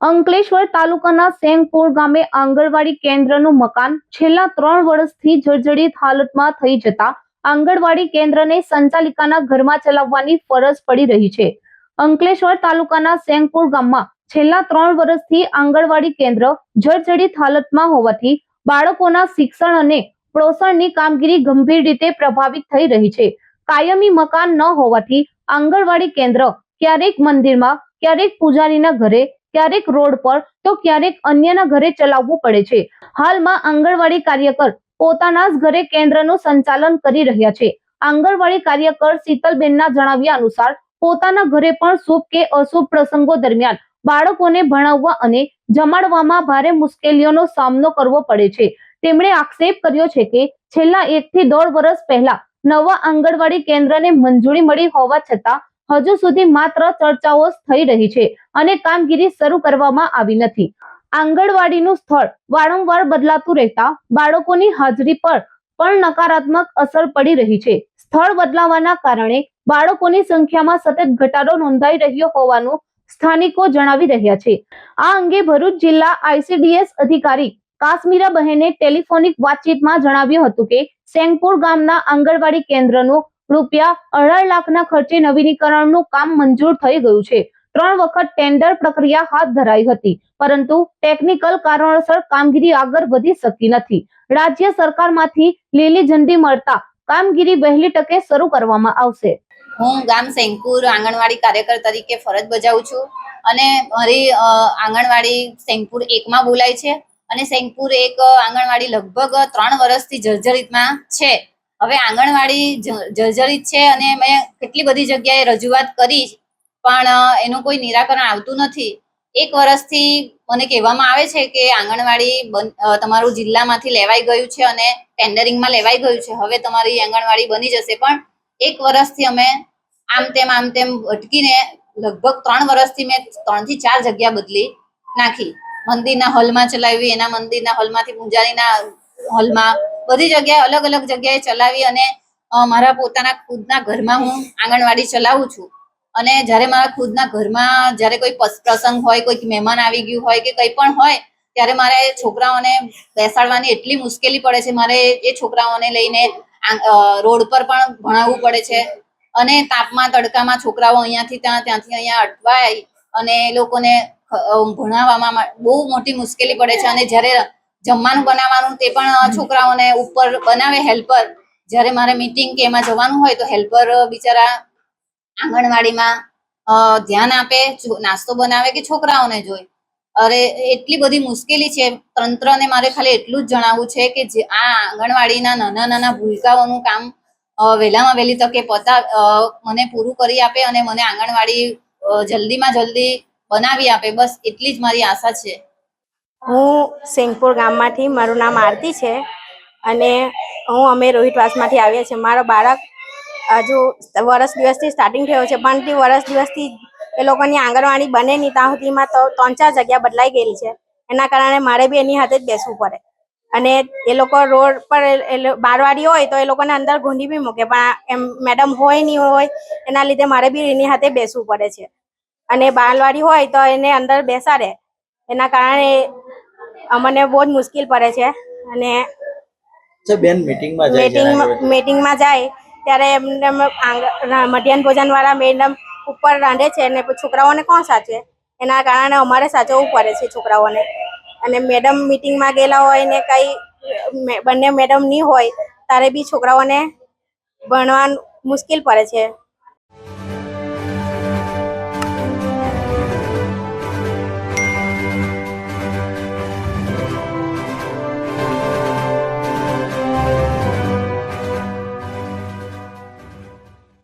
અંકલેશ્વર તાલુકાના સેંગપુર ગામે આંગણવાડી કેન્દ્રનું મકાન છેલ્લા 3 વર્ષથી જર્જરિત હાલતમાં થઈ જતા આંગણવાડી કેન્દ્રને સંચાલિકાના ઘરમાં ચલાવવાની ફરજ પડી રહી છે। અંકલેશ્વર તાલુકાના સેંગપુર ગામમાં છેલ્લા 3 વર્ષથી આંગણવાડી કેન્દ્ર જર્જરિત હાલતમાં હોવાથી બાળકોના શિક્ષણ અને પોષણની કામગીરી ગંભીર રીતે પ્રભાવિત થઈ રહી છે। કાયમી મકાન ન હોવાથી આંગણવાડી કેન્દ્ર ક્યારેક મંદિરમાં, ક્યારેક પૂજારીના ઘરે, ક્યારેક રોડ પર તો ક્યારેક અન્યના ઘરે ચલાવવું પડે છે। હાલમાં આંગણવાડી કાર્યકર પોતાના જ ઘરે કેન્દ્રનું સંચાલન કરી રહ્યા છે। આંગણવાડી કાર્યકર શીતલબેનના જણાવ્યા અનુસાર પોતાના ઘરે પણ શુભ કે અશુભ પ્રસંગો દરમિયાન બાળકોને ભણાવવા અને જમાડવામાં ભારે મુશ્કેલીઓનો સામનો કરવો પડે છે। તેમણે આક્ષેપ કર્યો છે કે છેલ્લા 1 થી 1.5 વર્ષ પહેલા નવા આંગણવાડી કેન્દ્રને મંજૂરી મળી હોવા છતાં હજુ સુધી માત્ર ચર્ચાઓ થઈ રહી છે અને કામગીરી શરૂ કરવામાં આવી નથી। આંગણવાડીનું સ્થળ વારંવાર બદલાતું રહેતા બાળકોની હાજરી પર પણ નકારાત્મક અસર પડી રહી છે। સ્થળ બદલાવાના કારણે બાળકોની સંખ્યામાં સતત ઘટાડો નોંધાઈ રહ્યો હોવાનું સ્થાનિકો જણાવી રહ્યા છે। આ અંગે ભરૂચ જિલ્લા આઈસીડીએસ અધિકારી કાશ્મીરા બહેને ટેલિફોનિક વાતચીતમાં જણાવ્યું હતું કે સેંગપુર ગામના આંગણવાડી કેન્દ્રનું ₹2.5 લાખના ખર્ચે નવીનીકરણનું કામ મંજૂર થઈ ગયું છે। 3 વખત ટેન્ડર પ્રક્રિયા હાથ ધરાઈ હતી, પરંતુ ટેકનિકલ કારણોસર કામગીરી આગળ વધી શકી નથી। રાજ્ય સરકારમાંથી લીલી ઝંડી મળતા કામગીરી વહેલી તકે શરૂ કરવામાં આવશે। હું ગામ સેંગપુર આંગણવાડી કાર્યકર તરીકે ફરજ બજાવું છું અને મારી આંગણવાડી સેંગપુર 1 માં બોલાય છે અને સેંગપુર 1 આંગણવાડી લગભગ 3 વર્ષથી જર્જરિતમાં છે। હવે આંગણવાડી જર્જરિત છે અને મેં કેટલી બધી જગ્યાએ રજૂઆત કરી પણ એનું કોઈ નિરાકરણ આવતું નથી। 1 વર્ષથી મને કહેવામાં આવે છે કે આંગણવાડી તમારું જિલ્લામાંથી લેવાઈ ગયું છે અને ટેન્ડરિંગમાં લેવાઈ ગયું છે, હવે તમારી આંગણવાડી બની જશે। પણ 1 વર્ષથી અમે આમ તેમ ભટકીને લગભગ 3 વર્ષથી મેં 3 થી 4 જગ્યા બદલી નાખી। મંદિરના હોલમાં ચલાવી, એના મંદિરના હોલમાંથી પૂજારીના હોલમાં, બધી જગ્યાએ અલગ અલગ જગ્યાએ ચલાવી અને મારા પોતાના ખુદના ઘરમાં હું આંગણવાડી ચલાવું છું। અને જ્યારે મારા ખુદના ઘરમાં જ્યારે કોઈ પ્રસંગ હોય, કોઈ મહેમાન આવી ગયું હોય કે કંઈ પણ હોય ત્યારે મારે છોકરાઓને બેસાડવાની એટલી મુશ્કેલી પડે છે। મારે એ છોકરાઓને લઈને રોડ પર પણ ભણાવવું પડે છે અને તાપમાં તડકામાં છોકરાઓ અહીંયાથી ત્યાંથી અહીંયા અટવાય અને એ લોકોને ભણાવવામાં બહુ મોટી મુશ્કેલી પડે છે। અને જ્યારે જમવાનું બનાવવાનું તે પણ છોકરાઓને ઉપર બનાવે હેલ્પર, જ્યારે મારે મીટિંગ કે એમાં જવાનું હોય તો હેલ્પર બિચારા આંગણવાડીમાં ધ્યાન આપે, નાસ્તો બનાવે કે છોકરાઓને જોઈ। અરે એટલી બધી મુશ્કેલી છે। તંત્રને મારે ખાલી એટલું જ જણાવવું છે કે જે આ આંગણવાડીના નાના ભૂલકાઓનું કામ વહેલામાં વહેલી તકે મને પૂરું કરી આપે અને મને આંગણવાડી જલ્દીમાં જલ્દી બનાવી આપે, બસ એટલી જ મારી આશા છે। હું સેંગપુર ગામમાંથી, મારું નામ આરતી છે અને અમે રોહિતવાસમાંથી આવ્યા છીએ। મારો બાળક હજુ વર્ષ દિવસથી સ્ટાર્ટિંગ થયો છે, પણ તે વર્ષ દિવસથી એ લોકોની આંગણવાડી બને નહીં ત્યાં સુધીમાં તો 3-4 જગ્યા બદલાઈ ગયેલી છે। એના કારણે મારે બી એની હાથે જ બેસવું પડે અને એ લોકો રોડ પર બારવાડી હોય તો એ લોકોને અંદર ઘૂંડી બી મૂકે, પણ એમ મેડમ હોય નહીં હોય એના લીધે મારે બી એની હાથે બેસવું પડે છે અને બાલવાડી હોય તો એને અંદર બેસાડે, એના કારણે અમને બહુ જ મુશ્કેલ પડે છે। અને મીટિંગમાં જાય ત્યારે એમને મધ્યાહન ભોજનવાળા મેડમ ઉપર રાંધે છે અને છોકરાઓને કોણ સાચવે, એના કારણે અમારે સાચવવું પડે છે છોકરાઓને। અને મેડમ મીટિંગમાં ગયેલા હોય ને કંઈ બંને મેડમ નહીં હોય ત્યારે બી છોકરાઓને ભણવાનું મુશ્કેલ પડે છે।